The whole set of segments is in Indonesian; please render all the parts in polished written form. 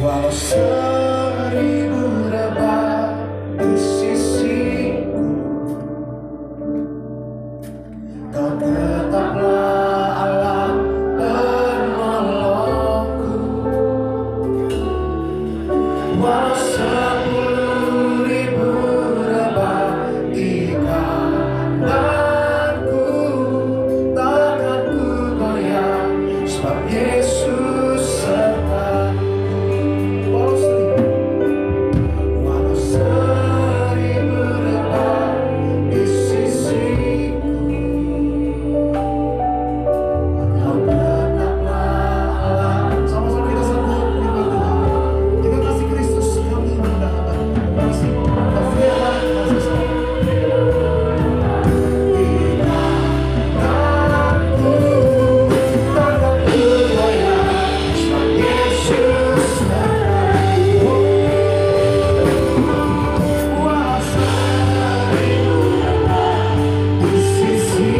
Walau seribu rebah di sisiku, Kau tetaplah Allah penolongku. Walau 10.000 rebah di kananku, takkan ku goyah, sebab Yesus sertaku. Walau seribu rebah di sisiku, Kau tetaplah Allah. Sama-sama kita sebut firman Tuhan. Kita kasih Kristus kami mendahului. Kasih firman kasih sayang. Di tanganku takkan ku goyah, sebab Yesus sertaku. Walau seribu rebah di sisiku,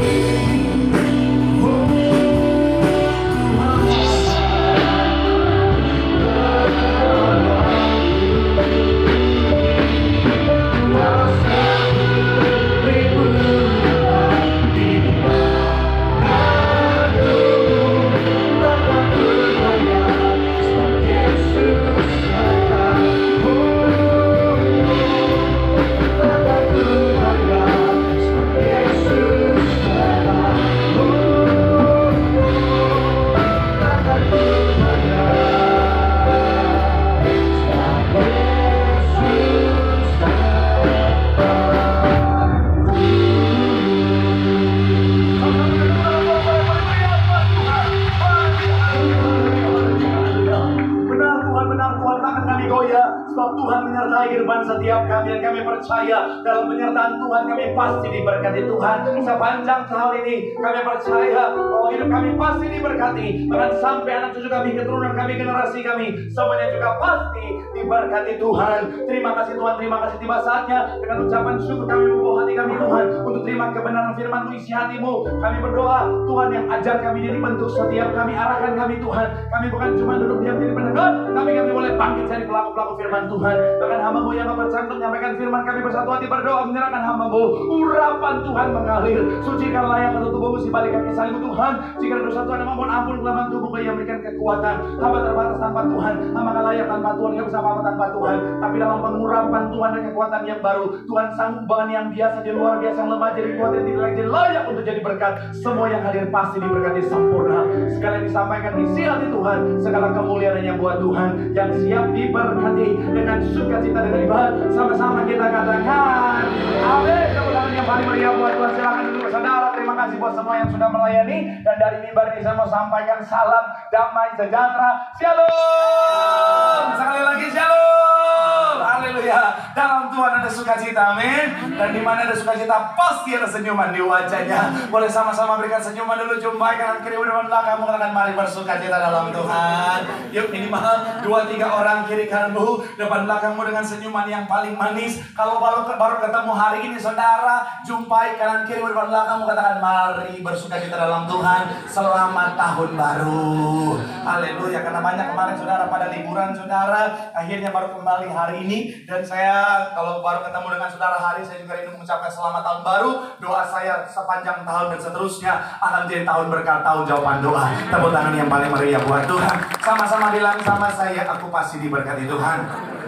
benar Tuhan, takkan kami goyah, sebab Tuhan menyertai kehidupan setiap kami, dan kami percaya dalam penyertaan Tuhan kami pasti diberkati Tuhan. Sepanjang tahun ini kami percaya bahwa hidup kami pasti diberkati, bahkan sampai anak cucu kami, keturunan kami, generasi kami, semuanya juga pasti diberkati Tuhan. Terima kasih Tuhan, terima kasih. Tiba saatnya dengan ucapan syukur kami membawa hati kami Tuhan untuk terima kebenaran firman-Mu, isi hati-Mu. Kami berdoa Tuhan yang ajar kami jadi bentuk setiap kami, arahkan kami Tuhan. Kami bukan cuma duduk diam jadi pendengar, tapi kami boleh bangkit jadi pelaku-pelaku firman Tuhan. Bahkan hamba-Mu yang bercanda menyampaikan firman, kami bersatu hati berdoa menyerahkan hamba-Mu. Urapan Tuhan mengalir, sucikan layak untuk tubuh-Mu, si balik kaki salib Tuhan. Jika ada dosa Tuhan, mohon ampun kelemahan tubuh yang berikan kekuatan. Hamba terbatas tanpa Tuhan, hamba kan layak tanpa Tuhan, gak bisa apa-apa tanpa Tuhan. Tapi dalam pengurapan Tuhan dan kekuatan yang baru, Tuhan sanggup bahkan yang biasa jadi luar biasa, yang lemah jadi kuat, yang tidak jadi layak untuk jadi berkat. Semua yang hadir pasti diberkati sempurna. Segala yang disampaikan isi hati Tuhan, segala kemuliaan hanya buat Tuhan yang siap diberkati dengan sukacita dengan ibadah. Sama-sama kita katakan amin. Tepuk tangan yang paling meriah buat Tuhan. Silakan duduk saudara. Terima kasih buat semua yang sudah melayani, dan dari mimbar ini saya mau sampaikan salam damai sejahtera. Shalom. Sekali lagi shalom. Haleluya. Dalam Tuhan ada sukacita, amin. Dan di mana ada sukacita pasti ada senyuman di wajahnya. Boleh sama-sama berikan senyuman dulu. Jumpai kanan kiri depan belakang. Katakan mari bersukacita dalam Tuhan. Yuk minimal 2-3 orang kiri kananmu, depan belakangmu dengan senyuman yang paling manis. Kalau baru ketemu hari ini saudara, jumpai kanan kiri depan belakangmu, katakan mari bersukacita dalam Tuhan. Selamat tahun baru. Haleluya. Karena banyak kemarin saudara pada liburan saudara, akhirnya baru kembali hari ini. Dan saya kalau baru ketemu dengan saudara hari, saya juga ingin mengucapkan selamat tahun baru. Doa saya sepanjang tahun dan seterusnya akan jadi tahun berkat, tahun jawaban doa. Tepuk tangan yang paling meriah buat Tuhan. Sama-sama bilang sama saya, aku pasti diberkati Tuhan.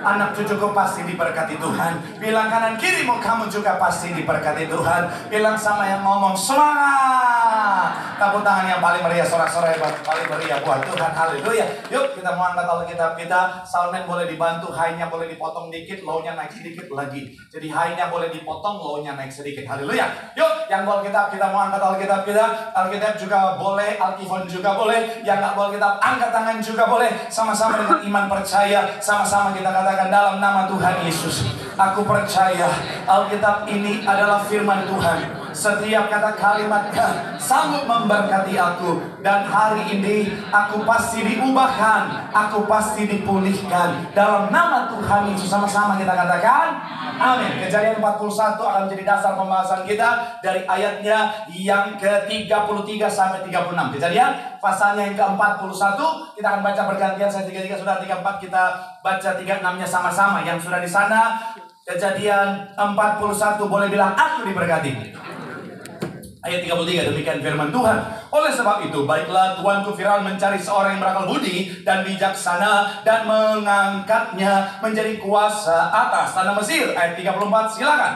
Anak cucuku pasti diberkati Tuhan. Bilang kanan kirimu, kamu juga pasti diberkati Tuhan. Bilang sama yang ngomong, semangat. Tepuk tangan yang paling meriah, sorak-sorai paling meriah buat Tuhan. Haleluya. Yuk kita mau angkat Alkitab kita. Soundman boleh dibantu, high-nya boleh dipotong dikit, low-nya naik sedikit lagi. Jadi high-nya boleh dipotong, low-nya naik sedikit. Haleluya. Yuk yang bawa Alkitab, kita mau angkat Alkitab kita. Alkitab juga boleh, Alkifon juga boleh. Yang nggak bawa Alkitab, angkat tangan juga boleh. Sama-sama dengan iman percaya, sama-sama kita katakan dalam nama Tuhan Yesus, aku percaya Alkitab ini adalah firman Tuhan. Setiap kata kalimatnya sanggup memberkati aku. Dan hari ini aku pasti diubahkan, aku pasti dipulihkan. Dalam nama Tuhan Yesus, sama-sama kita katakan amin. Kejadian 41 akan menjadi dasar pembahasan kita dari ayatnya yang ke-33 sampai 36. Kejadian pasalnya yang ke-41, kita akan baca bergantian. Saya 33, saudara 34, kita baca 36-nya sama-sama. Yang sudah di sana, Kejadian 41, boleh bilang aku diberkati. Ayat 33, demikian firman Tuhan. Oleh sebab itu, baiklah tuanku Firaun mencari seorang yang berakal budi dan bijaksana dan mengangkatnya menjadi kuasa atas tanah Mesir. Ayat 34, silakan.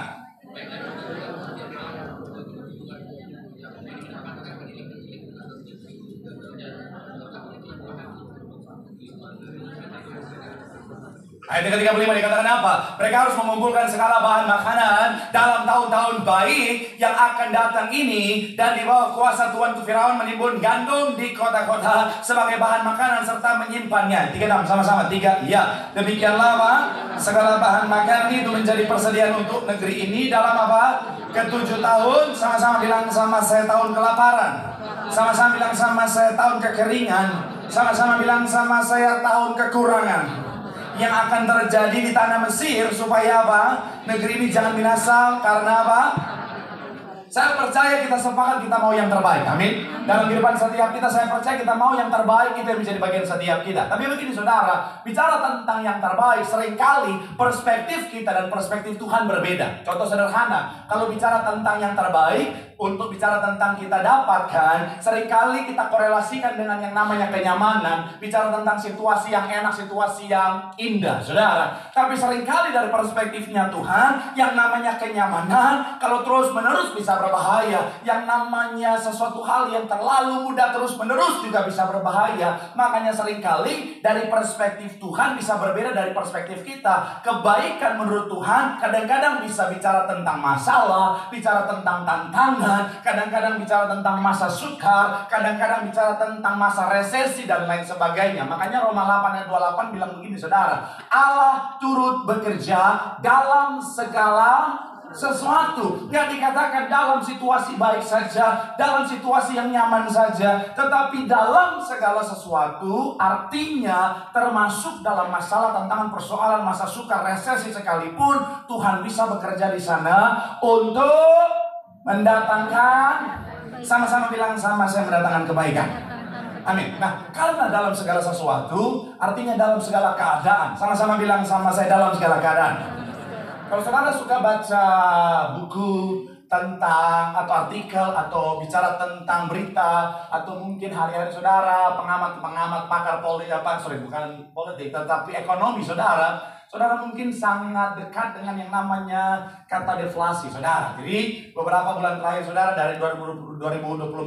Ayat ke-35 dikatakan apa? Mereka harus mengumpulkan segala bahan makanan dalam tahun-tahun baik yang akan datang ini, dan di bawah kuasa tuanku Firaun menimbun gandum di kota-kota sebagai bahan makanan serta menyimpannya. 36 sama-sama 3. Ya, demikianlah Pak, segala bahan makanan itu menjadi persediaan untuk negeri ini dalam apa? Ke-7 tahun. Sama-sama bilang sama saya tahun kelaparan. Sama-sama bilang sama saya tahun kekeringan. Sama-sama bilang sama saya tahun kekurangan yang akan terjadi di tanah Mesir, supaya apa? Negeri ini jangan binasa. Karena apa? Saya percaya kita sepakat kita mau yang terbaik. Amin. Dalam kehidupan setiap kita, saya percaya kita mau yang terbaik, itu yang menjadi bagian setiap kita. Tapi begini saudara, bicara tentang yang terbaik, seringkali perspektif kita dan perspektif Tuhan berbeda. Contoh sederhana, kalau bicara tentang yang terbaik, untuk bicara tentang kita dapatkan, seringkali kita korelasikan dengan yang namanya kenyamanan. Bicara tentang situasi yang enak, situasi yang indah, saudara. Tapi seringkali dari perspektifnya Tuhan, yang namanya kenyamanan, kalau terus menerus bisa berbahaya. Yang namanya sesuatu hal yang terlalu mudah terus menerus juga bisa berbahaya. Makanya seringkali dari perspektif Tuhan bisa berbeda dari perspektif kita. Kebaikan menurut Tuhan kadang-kadang bisa bicara tentang masalah, bicara tentang tantangan, kadang-kadang bicara tentang masa sukar, kadang-kadang bicara tentang masa resesi dan lain sebagainya. Makanya Roma 8 ayat 28 bilang begini saudara, Allah turut bekerja dalam segala sesuatu. Gak dikatakan dalam situasi baik saja, dalam situasi yang nyaman saja, tetapi dalam segala sesuatu, artinya termasuk dalam masalah, tantangan, persoalan, masa sukar, resesi sekalipun, Tuhan bisa bekerja di sana untuk mendatangkan, sama-sama bilang sama saya, mendatangkan kebaikan. Amin. Nah, karena dalam segala sesuatu, artinya dalam segala keadaan. Sama-sama bilang sama saya, dalam segala keadaan. Kalau saudara suka baca buku tentang atau artikel atau bicara tentang berita, atau mungkin hari-hari saudara pengamat pakar politik, bukan politik tetapi ekonomi saudara mungkin sangat dekat dengan yang namanya kata deflasi saudara. Jadi beberapa bulan terakhir saudara, dari 2024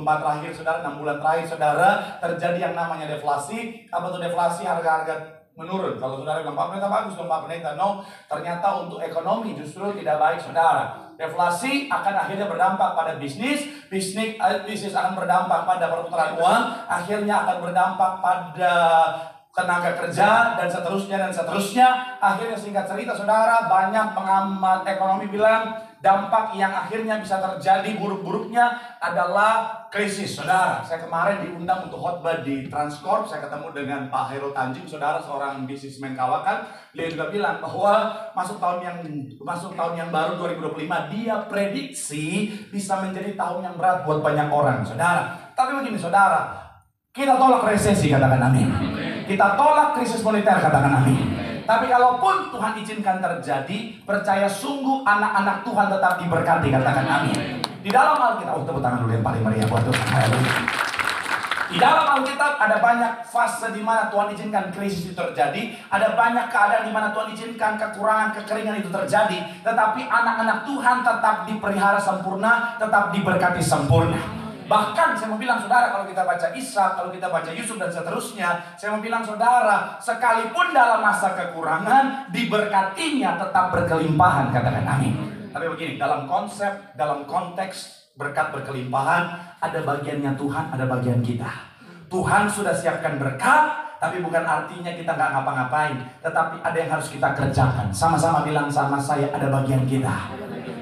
terakhir saudara, 6 bulan terakhir saudara, terjadi yang namanya deflasi. Apa itu deflasi? Harga-harga menurun. Kalau saudara bilang Pak Pendeta bagus dong Pak Pendeta, no, ternyata untuk ekonomi justru tidak baik saudara. Deflasi akan akhirnya berdampak pada bisnis akan berdampak pada perputaran uang, akhirnya akan berdampak pada tenaga kerja, dan seterusnya. Akhirnya singkat cerita saudara, banyak pengamat ekonomi bilang dampak yang akhirnya bisa terjadi, buruk-buruknya adalah krisis saudara. Saya kemarin diundang untuk khotbah di Transcorp. Saya ketemu dengan Pak Hairul Tanjung saudara, seorang bisnismen kawakan. Dia juga bilang bahwa masuk tahun yang baru 2025, dia prediksi bisa menjadi tahun yang berat buat banyak orang saudara. Tapi begini saudara, kita tolak resesi, katakan amin. Kita tolak krisis moneter, katakan amin. Tapi kalaupun Tuhan izinkan terjadi, percaya sungguh anak-anak Tuhan tetap diberkati, katakan amin. Di dalam Alkitab, tepuk tangan dulu yang paling meriah buat Tuhan. Haleluya. Di dalam Alkitab ada banyak fase di mana Tuhan izinkan krisis itu terjadi, ada banyak keadaan di mana Tuhan izinkan kekurangan, kekeringan itu terjadi, tetapi anak-anak Tuhan tetap dipelihara sempurna, tetap diberkati sempurna. Bahkan saya mau bilang saudara, kalau kita baca Ishak, kalau kita baca Yusuf dan seterusnya, saya mau bilang saudara, sekalipun dalam masa kekurangan, diberkatinya tetap berkelimpahan, katakan amin. Tapi begini, dalam konteks berkat berkelimpahan, ada bagiannya Tuhan, ada bagian kita. Tuhan sudah siapkan berkat, tapi bukan artinya kita nggak ngapa-ngapain, tetapi ada yang harus kita kerjakan. Sama-sama bilang sama saya, ada bagian kita.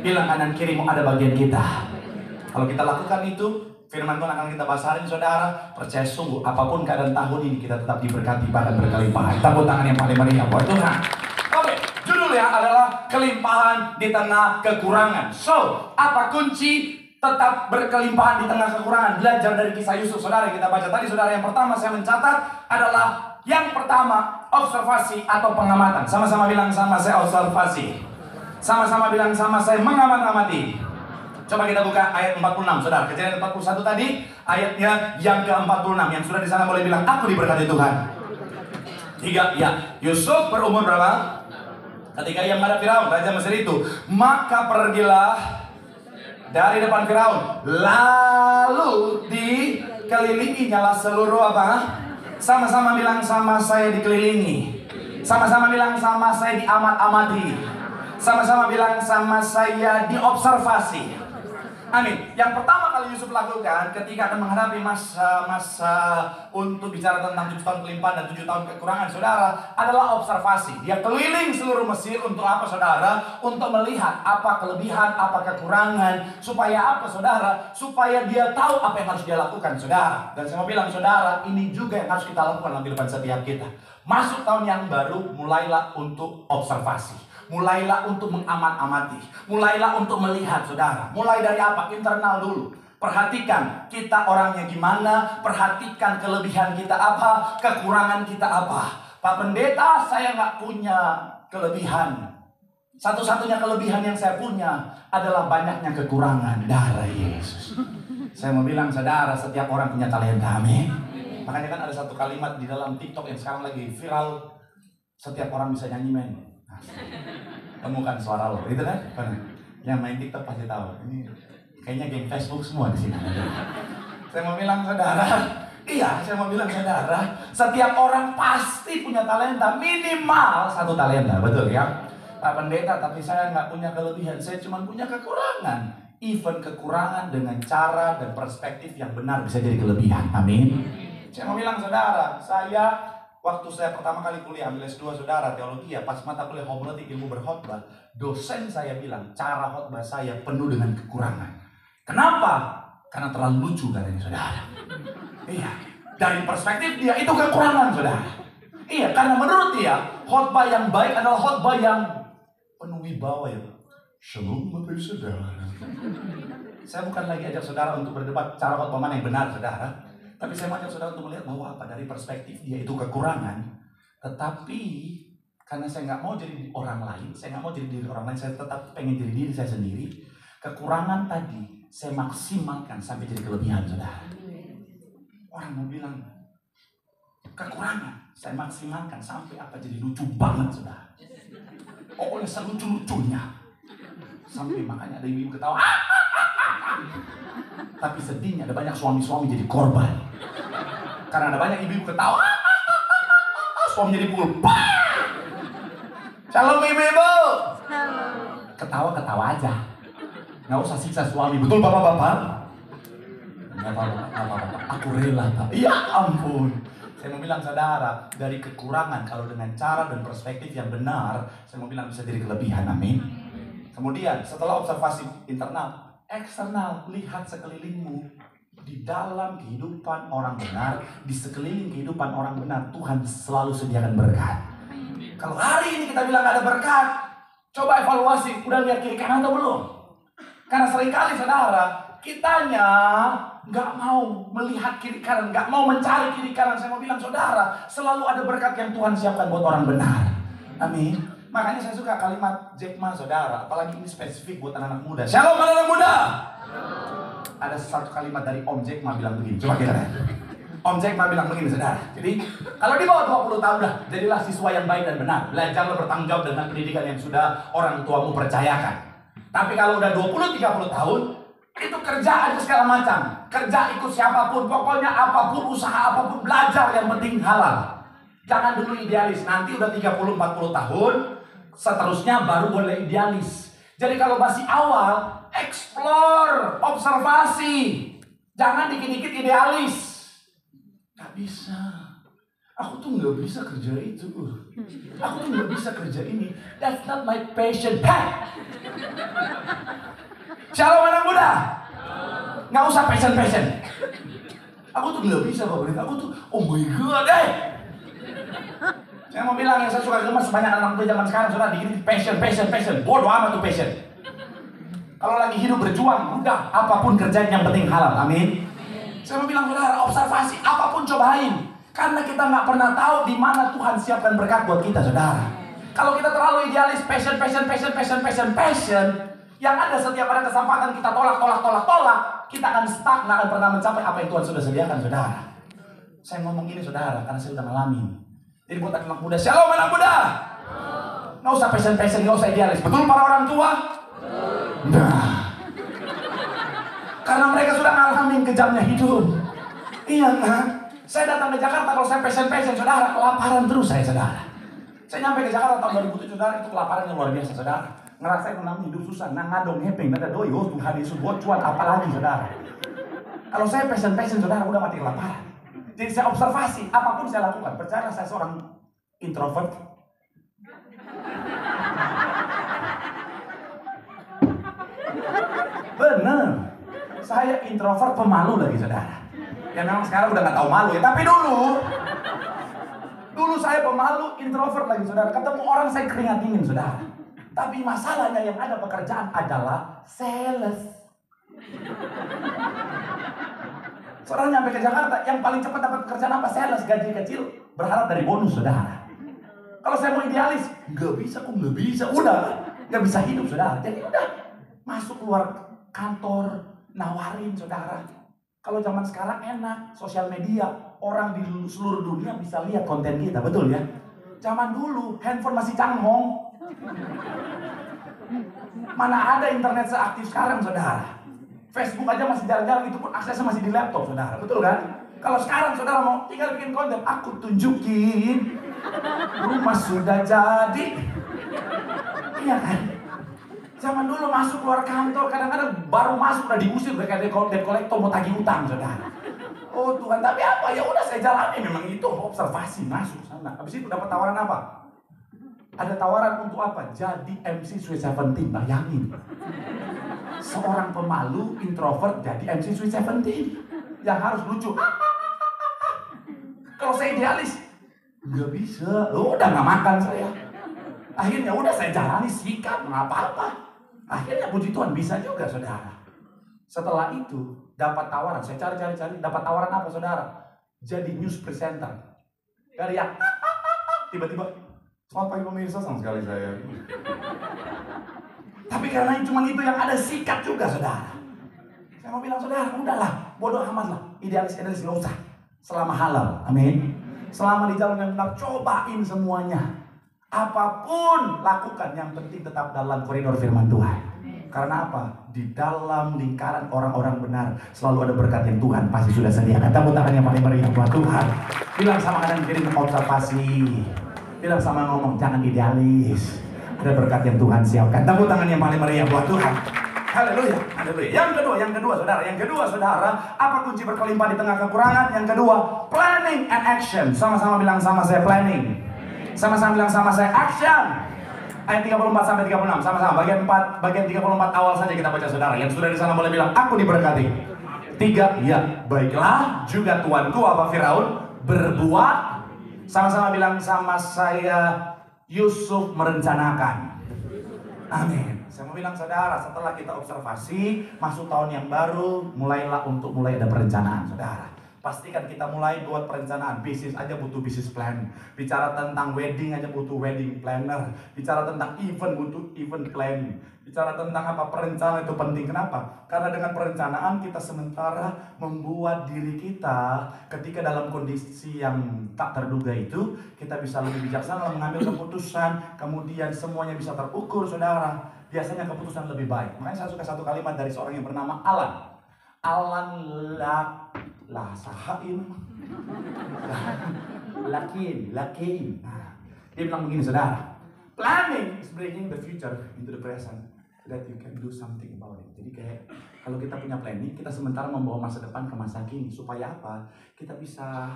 Bilang kanan kirimu, ada bagian kita. Kalau kita lakukan itu, firman Tuhan akan kita bahasarin saudara. Percaya sungguh, apapun keadaan tahun ini kita tetap diberkati bahkan berkelimpahan. Tepuk tangan yang paling meriah buat Tuhan. Oke, judulnya adalah kelimpahan di tengah kekurangan. So, apa kunci tetap berkelimpahan di tengah kekurangan? Belajar dari kisah Yusuf, saudara. Kita baca tadi, saudara. Yang pertama saya mencatat adalah yang pertama, observasi atau pengamatan. Sama-sama bilang sama saya observasi. Sama-sama bilang sama saya mengamati. Coba kita buka ayat 46, saudara. Kejadian 41 tadi, ayatnya yang ke-46. Yang sudah di sana boleh bilang, aku diberkati Tuhan. 3, ya. Yusuf berumur berapa? Ketika ia menghadap Firaun, raja Mesir itu, maka pergilah dari depan Firaun, lalu dikelilinginya seluruh apa? Sama-sama bilang sama saya dikelilingi. Sama-sama bilang sama saya diamat-amati. Sama-sama bilang sama saya diobservasi. Amin. Yang pertama kali Yusuf lakukan ketika akan menghadapi masa-masa untuk bicara tentang 7 tahun kelimpahan dan 7 tahun kekurangan, saudara, adalah observasi. Dia keliling seluruh Mesir untuk apa, saudara? Untuk melihat apa kelebihan, apa kekurangan. Supaya apa, saudara? Supaya dia tahu apa yang harus dia lakukan, saudara. Dan saya mau bilang, saudara, ini juga yang harus kita lakukan dalam kehidupan setiap kita. Masuk tahun yang baru, mulailah untuk observasi. Mulailah untuk mengamat-amati. Mulailah untuk melihat, saudara. Mulai dari apa? Internal dulu. Perhatikan kita orangnya gimana. Perhatikan kelebihan kita apa. Kekurangan kita apa. Pak Pendeta, saya nggak punya kelebihan. Satu-satunya kelebihan yang saya punya adalah banyaknya kekurangan. Darah Yesus. Saya mau bilang, saudara, setiap orang punya talenta. Amin. Makanya kan ada satu kalimat di dalam TikTok yang sekarang lagi viral. Setiap orang bisa nyanyi, men. Temukan suara lo, itu kan? Yang main TikTok pasti tahu. Ini kayaknya geng Facebook semua di sini. Saya mau bilang, saudara, saya mau bilang, saudara, setiap orang pasti punya talenta, minimal 1 talenta, betul ya? Pak Pendeta, tapi saya nggak punya kelebihan, saya cuma punya kekurangan. Even kekurangan dengan cara dan perspektif yang benar bisa jadi kelebihan. Amin. Saya mau bilang, saudara, waktu saya pertama kali kuliah ambil S2, saudara, teologi ya, pas mata kuliah homiletik ilmu berkhotbah, dosen saya bilang cara khotbah saya penuh dengan kekurangan. Kenapa? Karena terlalu lucu katanya, saudara. Iya, dari perspektif dia itu kekurangan, saudara. Iya, karena menurut dia khotbah yang baik adalah khotbah yang penuh wibawa ya. Shalom Bapak Ibu Saudara. Saya bukan lagi ajak saudara untuk berdebat cara khotbah mana yang benar, saudara. Tapi saya mau ajak saudara untuk melihat bahwa apa dari perspektif dia itu kekurangan. Tetapi karena saya nggak mau jadi orang lain, saya nggak mau jadi diri orang lain, saya tetap pengen jadi diri saya sendiri. Kekurangan tadi saya maksimalkan sampai jadi kelebihan, saudara. Orang mau bilang kekurangan saya maksimalkan sampai apa jadi lucu banget, saudara. Pokoknya selucu-lucunya. Sampai makanya ada ibu ketawa. Tapi sedihnya ada banyak suami-suami jadi korban. Karena ada banyak ibu ketawa, suami jadi pukul. Shalom ibu-ibu. Ketawa-ketawa aja. Nggak usah siksa suami. Betul bapak-bapak? Nggak apa-apa. Aku rela, Pak. Ya ampun. Saya mau bilang, saudara, dari kekurangan kalau dengan cara dan perspektif yang benar, saya mau bilang bisa jadi kelebihan. Amin. Kemudian setelah observasi internal, eksternal, lihat sekelilingmu. Di dalam kehidupan orang benar, di sekeliling kehidupan orang benar, Tuhan selalu sediakan berkat. Kalau hari ini kita bilang gak ada berkat, coba evaluasi, udah lihat kiri kanan atau belum? Karena seringkali, saudara, kitanya gak mau melihat kiri kanan, gak mau mencari kiri kanan. Saya mau bilang, saudara, selalu ada berkat yang Tuhan siapkan buat orang benar. Amin. Makanya saya suka kalimat Jack Ma, saudara. Apalagi ini spesifik buat anak-anak muda. Shalom anak-anak muda. Ada satu kalimat dari Om Jack Ma bilang begini. Coba kita lihat. Om Jack Ma bilang begini, saudara. Jadi kalau di bawah 20 tahun lah, jadilah siswa yang baik dan benar. Belajarlah bertanggung jawab dengan pendidikan yang sudah orang tuamu percayakan. Tapi kalau udah 20-30 tahun, itu kerja aja segala macam. Kerja ikut siapapun, pokoknya apapun, usaha apapun, belajar yang penting halal. Jangan dulu idealis. Nanti udah 30-40 tahun, seterusnya baru boleh idealis. Jadi kalau masih awal, explore, observasi. Jangan dikit-dikit idealis. Gak bisa. Aku tuh gak bisa kerja itu. Aku tuh gak bisa kerja ini. That's not my passion. Hey! Shalom anak muda. Nggak usah passion. Aku tuh nggak bisa Pak Pendeta. Aku tuh, oh my God Saya mau bilang yang saya suka gemes banyak anak muda zaman sekarang sudah dikit passion. Bodoh amat tuh passion. Kalau lagi hidup berjuang, udah apapun kerjain yang penting halal. Amin. Saya mau bilang saudara, observasi apapun cobain. Karena kita nggak pernah tahu di mana Tuhan siapkan berkat buat kita, saudara. Kalau kita terlalu idealis, passion, yang ada setiap ada kesempatan kita tolak, kita akan stuck, nggak akan pernah mencapai apa yang Tuhan sudah sediakan, saudara. Saya ngomong ini, saudara, karena saya sudah mengalami. Jadi buat anak muda, shalom anak muda. Nggak usah passion, nggak usah idealis. Betul para orang tua? Nah, karena mereka sudah ngalamin kejamnya hidup. Iya kan? Saya datang ke Jakarta, kalau saya passion, saudara, kelaparan terus saudara. Saya nyampe ke Jakarta tahun 2007, saudara, itu kelaparan yang luar biasa, saudara. Ngerasain menang hidup susah, ngadong hepeng, nada doi, oh Tuhan Yesus buat cuan apalagi, saudara. Kalau saya passion, saudara, udah mati kelaparan. Jadi saya observasi, apapun saya lakukan. Percaya saya seorang introvert. Bener, saya introvert pemalu lagi, saudara. Ya memang sekarang udah gak tahu malu ya, tapi dulu saya pemalu, introvert lagi, saudara. Ketemu orang saya keringat dingin, saudara. Tapi masalahnya yang ada pekerjaan adalah sales. Seorang nyampe ke Jakarta, yang paling cepat dapat pekerjaan apa? Sales, gaji kecil, berharap dari bonus, saudara. Kalau saya mau idealis, nggak bisa, udah nggak bisa hidup, saudara. Jadi udah masuk keluar kantor, nawarin, saudara. Kalau zaman sekarang enak, sosial media, orang di seluruh dunia bisa lihat konten kita, betul ya? Zaman dulu, handphone masih canggong. Mana ada internet seaktif sekarang, saudara? Facebook aja masih jarang-jarang, itu pun aksesnya masih di laptop, saudara, betul kan? Kalau sekarang, saudara mau tinggal bikin konten, aku tunjukin, rumah sudah jadi. Iya kan? Zaman dulu masuk keluar kantor, kadang-kadang baru masuk udah diusir kayak debt collector mau tagih utang, saudara. Oh Tuhan, tapi apa? Ya udah saya jalani, memang itu observasi masuk sana. Habis itu dapat tawaran apa? Ada tawaran untuk apa? Jadi MC Sweet Seventeen, bayangin. Seorang pemalu, introvert, jadi MC Sweet Seventeen. Yang harus lucu. Kalau saya idealis, nggak bisa. Udah nggak makan saya. Akhirnya udah saya jalani, sikat, nggak apa-apa. Akhirnya puji Tuhan bisa juga, saudara. Setelah itu dapat tawaran, saya cari, dapat tawaran apa, saudara? Jadi news presenter. Dari yang tiba-tiba, selamat pagi pemirsa, sama sekali saya. Tapi karena cuma itu yang ada, sikat juga, saudara. Saya mau bilang, saudara, udahlah, bodoh amat lah, idealis nggak usah. Selama halal, amin. Selama di jalan yang benar, cobain semuanya. Apapun lakukan, yang penting tetap dalam koridor firman Tuhan. Karena apa? Di dalam lingkaran orang-orang benar selalu ada berkat yang Tuhan pasti sudah sediakan. Tepuk tangan yang paling meriah buat Tuhan. Bilang sama kanan kiri observasi. Bilang sama ngomong jangan idealis. Ada berkat yang Tuhan siapkan. Tepuk tangan yang paling meriah buat Tuhan. Haleluya, haleluya. Yang kedua, saudara, apa kunci berkelimpahan di tengah kekurangan? Yang kedua, planning and action. Sama-sama bilang sama saya planning. Sama-sama bilang sama saya action. Ayat 34 sampai 36. Sama-sama bagian 34 awal saja kita baca, saudara. Yang sudah di sana boleh bilang aku diberkati. 3, ya, baiklah juga tuanku apa Firaun berbuat. Sama-sama bilang sama saya Yusuf merencanakan. Amin. Saya mau bilang, saudara, setelah kita observasi masuk tahun yang baru, mulailah mulai ada perencanaan, saudara. Pastikan kita mulai buat perencanaan. Bisnis aja butuh business plan. Bicara tentang wedding aja butuh wedding planner. Bicara tentang event butuh event plan. Bicara tentang apa, perencanaan itu penting. Kenapa? Karena dengan perencanaan kita sementara membuat diri kita ketika dalam kondisi yang tak terduga itu, kita bisa lebih bijaksana mengambil keputusan. Kemudian semuanya bisa terukur, saudara. Biasanya keputusan lebih baik. Makanya saya suka satu kalimat dari seorang yang bernama Alan Sahain Lakin. Nah, dia bilang begini, saudara. Planning is bringing the future into the present that you can do something about it. Jadi kayak kalau kita punya planning, kita sementara membawa masa depan ke masa kini. Supaya apa? Kita bisa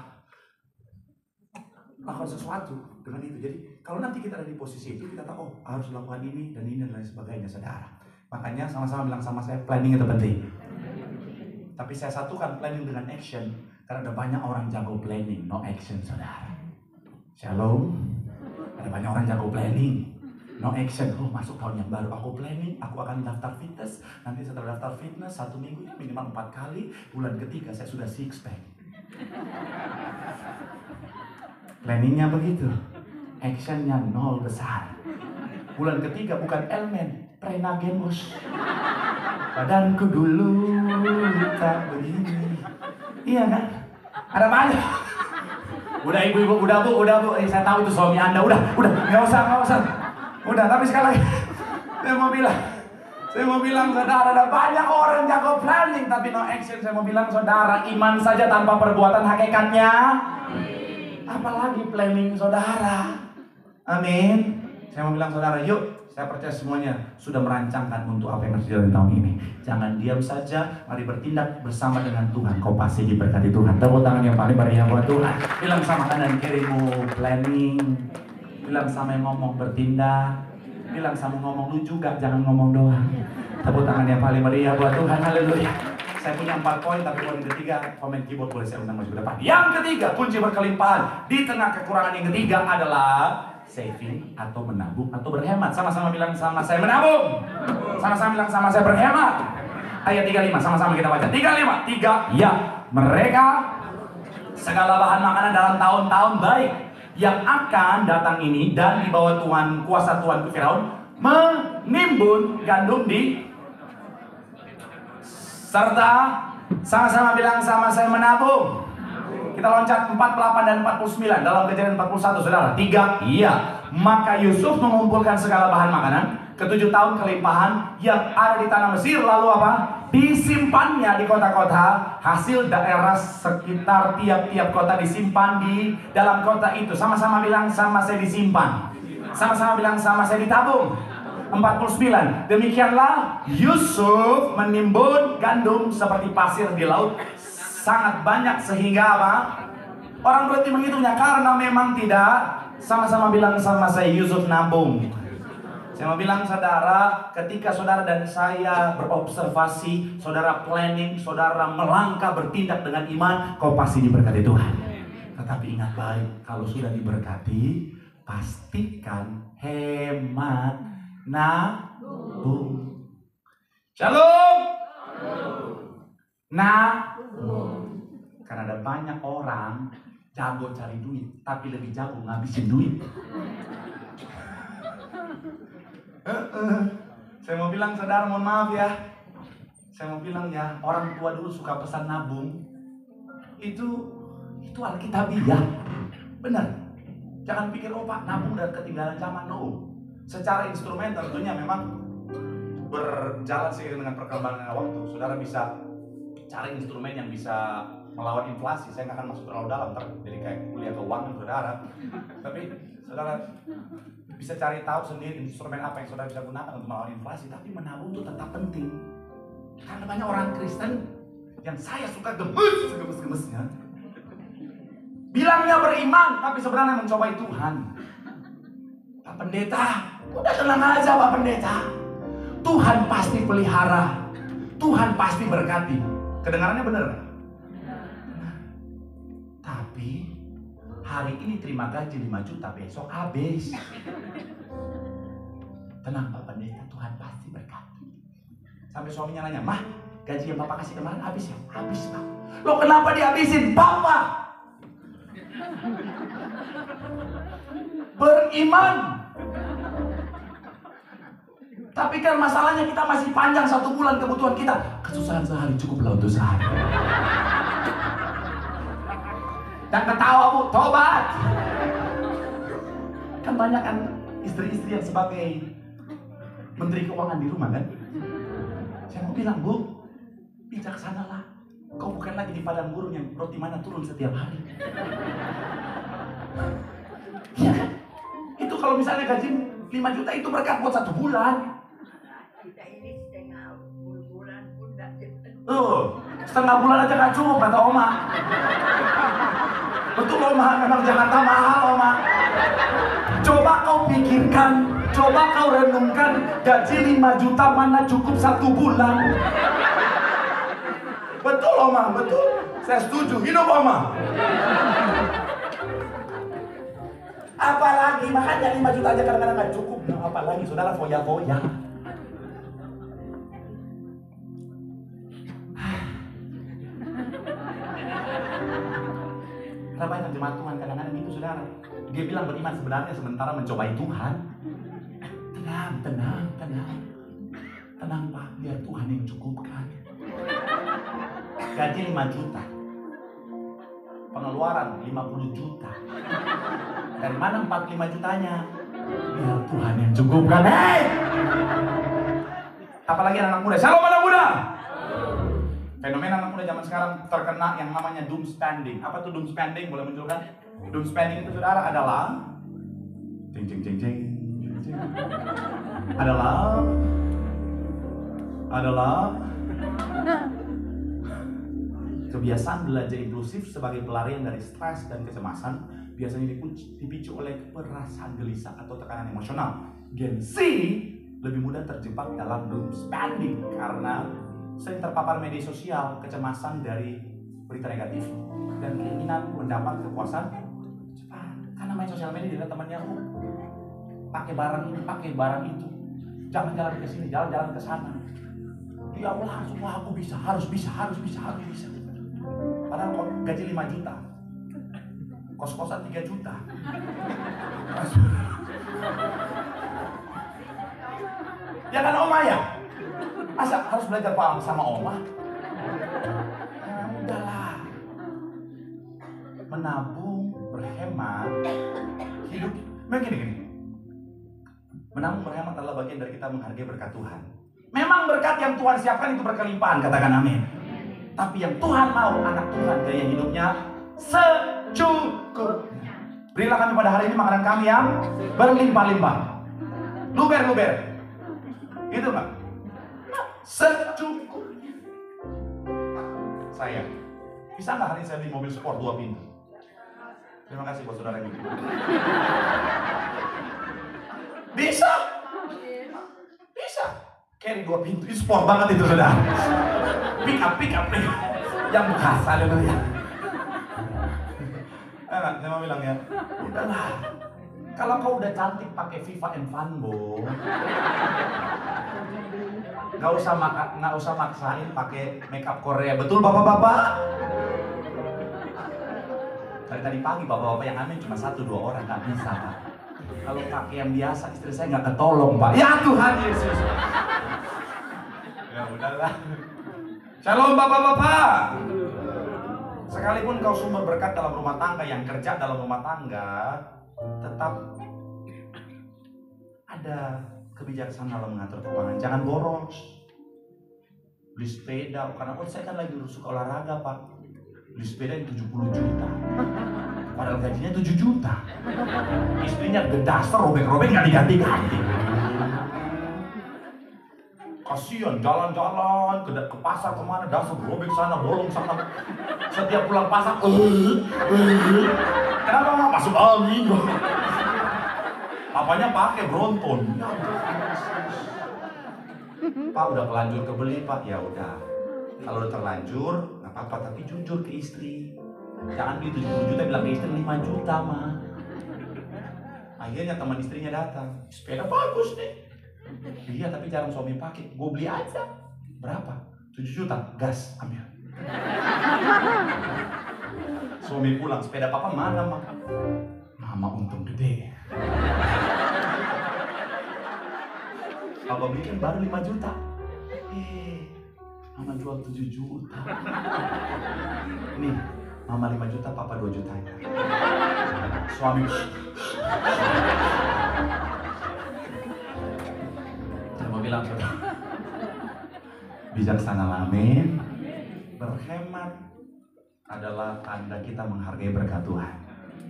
lakukan sesuatu dengan itu. Jadi kalau nanti kita ada di posisi itu, kita tahu harus lakukan ini dan lain sebagainya, saudara. Makanya sama-sama bilang sama saya, planning itu penting. Tapi saya satukan planning dengan action. Karena ada banyak orang jago planning, no action, saudara. Shalom. Ada banyak orang jago planning, no action. Oh, masuk tahun yang baru, aku planning, aku akan daftar fitness. Nanti setelah daftar fitness, 1 minggu ini minimal 4 kali. Bulan ketiga saya sudah 6 pack. Planningnya begitu, actionnya 0 besar. Bulan ketiga bukan elemen, prenagemos. Badanku dulu tak begini. Iya kan? Ada banyak. Udah ibu-ibu, udah bu. Saya tahu itu suami Anda. Udah, nggak usah. Udah, tapi sekali lagi, saya mau bilang saudara, ada banyak orang jago planning tapi no action. Saya mau bilang saudara, iman saja tanpa perbuatan hakikatnya. Apalagi planning saudara. Amin. Saya mau bilang saudara, yuk, saya percaya semuanya sudah merancangkan untuk apa yang harus terjadi tahun ini. Jangan diam saja, mari bertindak bersama dengan Tuhan. Kau pasti diberkati Tuhan. Tepuk tangan yang paling meriah buat Tuhan. Bilang sama kanan kirimu, planning. Bilang sama yang ngomong, bertindak. Bilang sama ngomong, lu juga, jangan ngomong doang. Tepuk tangan yang paling meriah buat Tuhan. Haleluya. Saya punya 4 poin, tapi poin ketiga, komen keyboard boleh saya undang maju ke depan. Yang ketiga, kunci berkelimpahan di tengah kekurangan yang ketiga adalah saving atau menabung atau berhemat. Sama-sama bilang sama saya menabung. Sama-sama bilang sama saya berhemat. Ayat 35, sama-sama kita baca. 35, ya, mereka segala bahan makanan dalam tahun-tahun baik yang akan datang ini dan di bawah Tuhan, kuasa Tuhan ke Firaun, menimbun gandum di serta sama-sama bilang sama saya menabung. Kita loncat 48 dan 49 dalam Kejadian 41, saudara. 3, iya. Maka Yusuf mengumpulkan segala bahan makanan ke-7 tahun kelimpahan yang ada di tanah Mesir. Lalu apa? Disimpannya di kota-kota. Hasil daerah sekitar tiap-tiap kota disimpan di dalam kota itu. Sama-sama bilang sama saya disimpan. Sama-sama bilang sama saya ditabung. 49. Demikianlah Yusuf menimbun gandum seperti pasir di laut, sangat banyak sehingga apa? Orang berarti menghitungnya karena memang tidak. Sama-sama bilang sama saya, Yusuf nabung. Saya mau bilang saudara, ketika saudara dan saya berobservasi, saudara planning, saudara melangkah bertindak dengan iman, kau pasti diberkati Tuhan. Tetapi ingat baik, kalau sudah diberkati, pastikan hemat, nabung. Shalom. Nabung. Karena ada banyak orang jago cari duit, tapi lebih jago ngabisin duit. Saya mau bilang saudara, mohon maaf ya. Saya mau bilang ya, orang tua dulu suka pesan nabung. Itu alkitabiah. Benar. Jangan pikir oh Pak, nabung dan ketinggalan zaman. No. Secara instrumen tentunya memang berjalan seiring dengan perkembangan waktu. Saudara bisa cari instrumen yang bisa melawan inflasi. Saya nggak akan masuk terlalu dalam, jadi kayak kuliah keuangan saudara. Tapi saudara bisa cari tahu sendiri instrumen apa yang saudara bisa gunakan untuk melawan inflasi. Tapi menabung itu tetap penting. Karena banyak orang Kristen yang saya suka gemes-gemesnya, bilangnya beriman, tapi sebenarnya mencobai Tuhan. Pak Pendeta, udah tenang aja Pak Pendeta. Tuhan pasti pelihara. Tuhan pasti berkati. Kedengarannya benar? Tapi hari ini terima gaji 5 juta, besok habis. Tenang Pak Pendeta, Tuhan pasti berkati. Sampai suaminya nanya, Mah, gaji yang Bapak kasih kemarin habis ya? Habis Pak. Loh kenapa dihabisin? Bapak beriman. Tapi kan masalahnya kita masih panjang 1 bulan kebutuhan kita. Kesusahan sehari cukuplah untuk sehari. Dan ketawa Bu, tobat. Kan banyak kan istri-istri yang sebagai menteri keuangan di rumah kan. Saya mau bilang Bu, bijaksanalah. Kau bukan lagi di padang gurun yang roti mana turun setiap hari. Iya kan? Itu kalau misalnya gaji 5 juta itu berkat buat 1 bulan. Kita ini setengah bulan pun setengah bulan aja gak cukup kata Oma. Betul Oma, memang Jakarta mahal Oma. Coba kau pikirkan, coba kau renungkan, gaji 5 juta mana cukup 1 bulan. Betul Oma, betul. Saya setuju, hidup Oma. Apalagi, makanya 5 juta aja kadang-kadang gak cukup. Nah, apalagi saudara foya-foya. Banyak jemaat Tuhan kadang-kadang itu saudara. Dia bilang beriman sebenarnya sementara mencobai Tuhan. Tenang, tenang, tenang. Tenang Pak, biar Tuhan yang cukupkan. Gaji 5 juta. Pengeluaran 50 juta. Dari mana 45 jutanya? Biar Tuhan yang cukupkan. Hei! Apalagi anak muda. Shalom anak muda! Fenomena anak muda zaman sekarang terkena yang namanya doom spending. Apa tuh doom spending? Boleh munculkan? Doom spending itu saudara adalah jeng jeng jeng jeng jeng. adalah kebiasaan belanja impulsif sebagai pelarian dari stres dan kecemasan, biasanya dipicu oleh perasaan gelisah atau tekanan emosional. Gen Z lebih mudah terjebak dalam doom spending karena sering terpapar media sosial, kecemasan dari berita negatif, dan keinginan mendapat kepuasan cepat. Karena main sosial media dilihat temannya, pakai barang ini, pakai barang itu, jalan-jalan ke sini, jalan-jalan ke sana. Ya Allah, semua aku bisa, harus bisa. Padahal gaji 5 juta, kos-kosan 3 juta. Ya kan Oma ya? Masa harus belajar paham sama Oma? Nah, udahlah. Menabung, berhemat, hidup. Memang gini. Menabung, berhemat adalah bagian dari kita menghargai berkat Tuhan. Memang berkat yang Tuhan siapkan itu berkelimpahan, katakan amin. Tapi yang Tuhan mau, anak Tuhan gaya hidupnya secukupnya. Berilah kami pada hari ini makanan kami yang berlimpah-limpah. Luber. Itu Pak. Secukupnya. Saya bisa nggak hari ini saya beli mobil sport 2 pintu? Terima kasih buat saudara ini. Bisa. Carry 2 pintu, itu sport banget itu saudara. Pick up yang bekas ada ya. Saya mau bilang ya, udahlah. Kalau kau udah cantik pakai FIFA and Funbo, nggak usah maksain pakai makeup Korea. Betul bapak-bapak? Tadi pagi bapak-bapak yang amin cuma 1-2 orang, nggak bisa Pak. Kalau pakai yang biasa istri saya nggak ketolong Pak. Ya Tuhan Yesus. Ya udahlah. Shalom bapak-bapak. Sekalipun kau sumber berkat dalam rumah tangga, yang kerja dalam rumah tangga, tetap ada kebijaksanaan dalam mengatur keuangan. Jangan boros. Beli sepeda, karena saya kan lagi suka olahraga Pak. Beli sepeda yang 70 juta. Padahal gajinya 7 juta. Istrinya gedaster, robek-robek nggak diganti-ganti. Kasian jalan-jalan ke pasar kemana, dasar robek sana, bolong sana. Setiap pulang pasar, kenapa nggak masuk angin? Apanya pakai Bronton. Pak udah terlanjur kebeli Pak, ya udah. Kalau udah terlanjur, nggak apa-apa, tapi jujur ke istri. Jangan beli 70 juta bilang ke istri 5 juta mah. Akhirnya teman istrinya datang, sepeda bagus nih. Iya tapi jarang suami pakai, gue beli aja. Berapa? 7 juta, gas ambil. Suami pulang, sepeda papa mana mak? Mama untung gede. Papa beli kan baru 5 juta. Mama jual 7 juta. Nih, mama 5 juta, papa 2 juta. Suami saya mau bilang bijaksana, amin. Berhemat adalah tanda kita menghargai berkat Tuhan.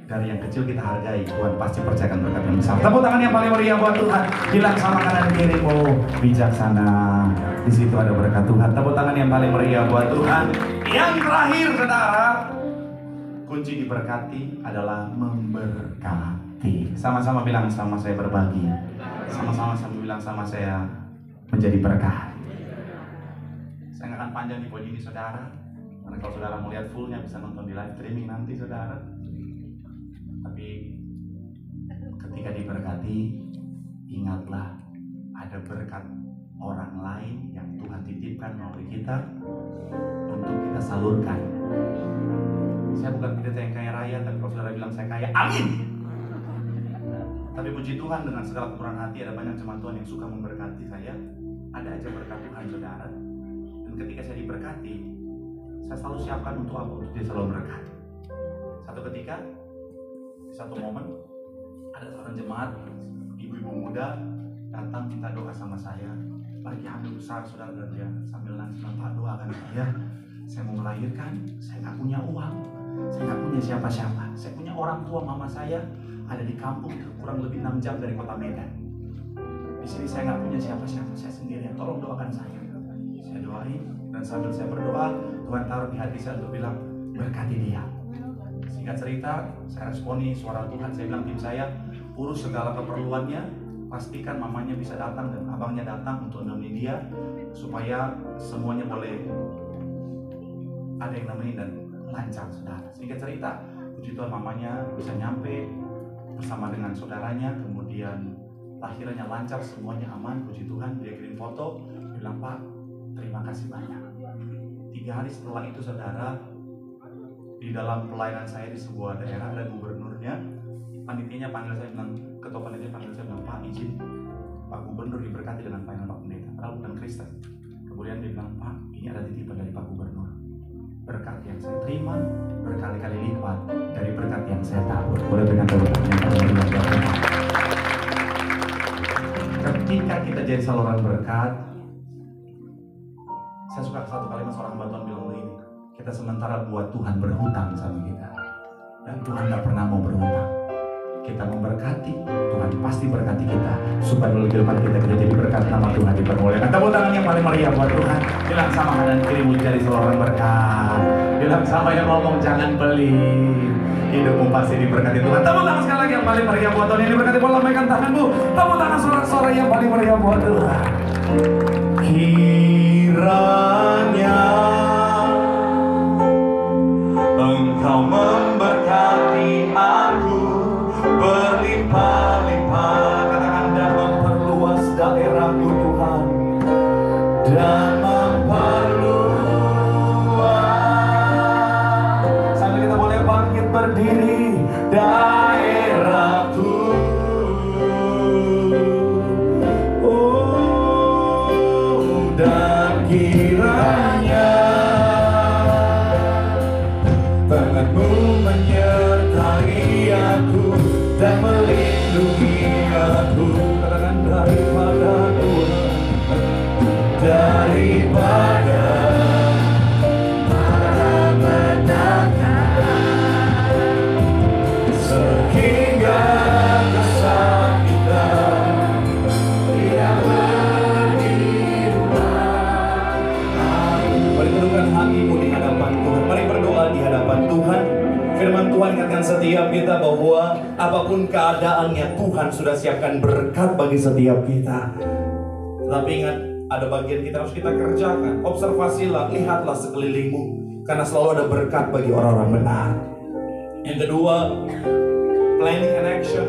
Dari yang kecil kita hargai, Tuhan pasti percayakan berkat yang besar. Tepuk tangan yang paling meriah buat Tuhan. Bilang sama kanan kirimu, bijaksana. Di situ ada berkat Tuhan. Tepuk tangan yang paling meriah buat Tuhan. Yang terakhir, saudara, kunci diberkati adalah memberkati. Sama-sama bilang sama saya berbagi. Sama-sama bilang sama saya menjadi berkat. Saya nggak akan panjang di poin ini, saudara. Karena kalau saudara mau lihat fullnya bisa nonton di live streaming nanti saudara. Tapi ketika diberkati, ingatlah ada berkat orang lain yang Tuhan titipkan melalui kita untuk kita salurkan. Saya bukan pendeta yang kaya raya, tapi kalau saudara bilang saya kaya, amin. Tapi puji Tuhan, dengan segala kekurangan hati ada banyak jemaat Tuhan yang suka memberkati saya. Ada aja berkat Tuhan saudara. Dan ketika saya diberkati, saya selalu siapkan untuk apa? Untuk dia selalu berkati. Satu ketika, di satu momen, ada seorang jemaat, ibu-ibu muda datang minta doa sama saya. Lagi hamil besar saudara, dan dia sambil nangis bilang, Pak, doakan saya mau melahirkan, saya nggak punya uang, saya nggak punya siapa-siapa. Saya punya orang tua mama saya ada di kampung kurang lebih 6 jam dari kota Medan. Di sini saya nggak punya siapa-siapa, saya sendirian. Tolong doakan saya. Saya doain, dan sambil saya berdoa, Tuhan taruh di hati saya untuk bilang, berkati dia. Singkat cerita, saya responi suara Tuhan. Saya bilang, tim saya urus segala keperluannya, pastikan mamanya bisa datang dan abangnya datang untuk nemenin dia, supaya semuanya boleh ada yang nemenin dan lancar saudara. Singkat cerita, puji Tuhan mamanya bisa nyampe bersama dengan saudaranya, kemudian lahirannya lancar, semuanya aman, puji Tuhan. Dia kirim foto, bilang, Pak, terima kasih banyak. 3 hari setelah itu saudara, di dalam pelayanan saya di sebuah daerah ada gubernurnya, panitianya panggil saya bilang, ketua panitia panggil saya bilang, Pak, izin Pak Gubernur diberkati dengan pelayanan Pak Pendeta, padahal bukan Kristen. Kemudian dia bilang, Pak, ini ada titipan dari Pak Gubernur. Berkat yang saya terima berkali-kali lipat dari berkat yang saya tabur. Boleh berikan tepuk tangan. Ketika kita jadi saluran berkat, saya suka satu kalimat seorang hamba Tuhan bilang begini, kita sementara buat Tuhan berhutang sama kita, dan Tuhan gak pernah mau berhutang. Kita memberkati, Tuhan pasti berkati kita, supaya melalui kehidupan kita jadi berkat, nama Tuhan dipermuliakan. Tepuk tangan yang paling meriah buat Tuhan. Bilang sama kanan kirimu, jadi seorang berkat. Bilang sama yang ngomong, jangan pelit, hidupmu pasti diberkati Tuhan. Tepuk tangan sekali lagi yang paling meriah buat Tuhan. Yang diberkati, boleh lambaikan tanganmu. Tepuk tangan sorak-sorak yang paling meriah buat Tuhan. Kiranya Engkau memberkati aku berlimpah-limpah, katakan, dan memperluas daerahku Tuhan, dan memperluas. Sambil kita boleh bangkit berdiri, daerahku, dan kiranya tanganmu menyertai aku dan melindungi aku, katakan, daripada malapetaka, sehingga kesakitan tidak berimbang. Mari tundukkan hatimu di hadapan Tuhan. Mari berdoa di hadapan Tuhan. Firman Tuhan ingatkan setiap kita bahwa apapun keadaannya, Tuhan sudah siapkan berkat bagi setiap kita. Tapi ingat, ada bagian kita harus kita kerjakan. Observasilah, lihatlah sekelilingmu, karena selalu ada berkat bagi orang-orang benar. Yang kedua, planning and action.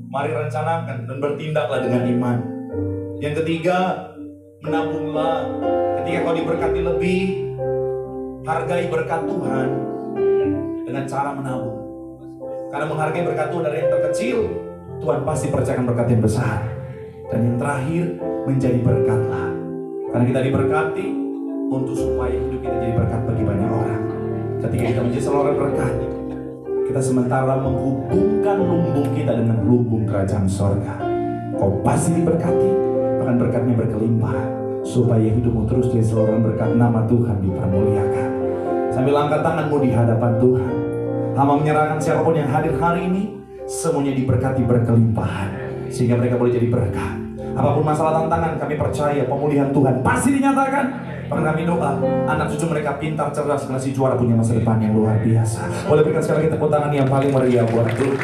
Mari rencanakan dan bertindaklah dengan iman. Yang ketiga, menabunglah. Ketika kau diberkati lebih, hargai berkat Tuhan dengan cara menabung. Karena menghargai berkat Tuhan dari yang terkecil, Tuhan pasti percayakan berkat yang besar. Dan yang terakhir, menjadi berkatlah. Karena kita diberkati untuk supaya hidup kita jadi berkat bagi banyak orang. Ketika kita menjadi saluran berkat, kita sementara menghubungkan lumbung kita dengan lumbung kerajaan sorga. Kau pasti diberkati, bahkan berkatnya berkelimpah, supaya hidupmu terus jadi saluran berkat, nama Tuhan dipermuliakan. Sambil angkat tanganmu di hadapan Tuhan, hamba menyerahkan siapapun yang hadir hari ini, semuanya diberkati berkelimpahan, sehingga mereka boleh jadi berkat. Apapun masalah tantangan, kami percaya pemulihan Tuhan pasti dinyatakan. Bahkan kami doa, anak cucu mereka pintar, cerdas, generasi juara, punya masa depan yang luar biasa. Boleh berikan sekali lagi tepuk tangan yang paling meriah buat Tuhan.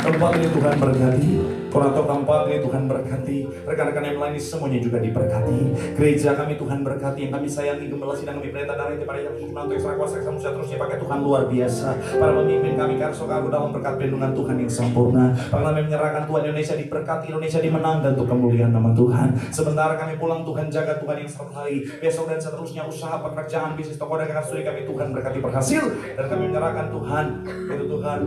Tempat ini Tuhan berkati. Korator tempat ini Tuhan berkati. Rekan-rekan yang melayani semuanya juga diberkati. Gereja kami Tuhan berkati. Yang kami sayangi, gembala sidang kami perintah dari para yang untuk ekstra kuasa ekstra musya terusnya pakai Tuhan luar biasa. Para pemimpin kami karso karu dalam berkat perlindungan Tuhan yang sempurna. Bagaimana kami menyerahkan Tuhan Indonesia diberkati, Indonesia dimenangkan untuk kemuliaan nama Tuhan. Sementara kami pulang Tuhan jaga Tuhan yang sertai. Besok dan seterusnya usaha pekerjaan bisnis toko dagangan studi kami Tuhan berkati berhasil. Dan kami menyerahkan Tuhan itu Tuhan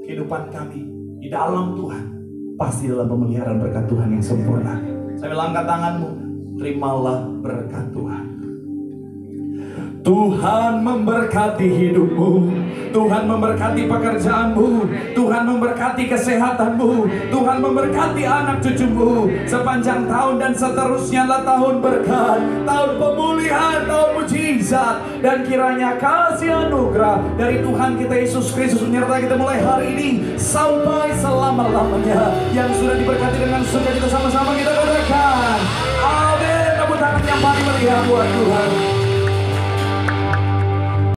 kehidupan kami di dalam Tuhan. Pasti dalam pemeliharaan berkat Tuhan yang sempurna. Sambil angkat tanganmu, terimalah berkat Tuhan. Tuhan memberkati hidupmu, Tuhan memberkati pekerjaanmu, Tuhan memberkati kesehatanmu, Tuhan memberkati anak cucumu sepanjang tahun dan seterusnya lah tahun berkat, tahun pemulihan, tahun mujizat, dan kiranya kasih anugerah dari Tuhan kita Yesus Kristus menyertai kita mulai hari ini sampai selama-lamanya. Yang sudah diberkati dengan surga kita sama-sama kita katakan amin. Tepuk tangan yang paling meriah buat Tuhan.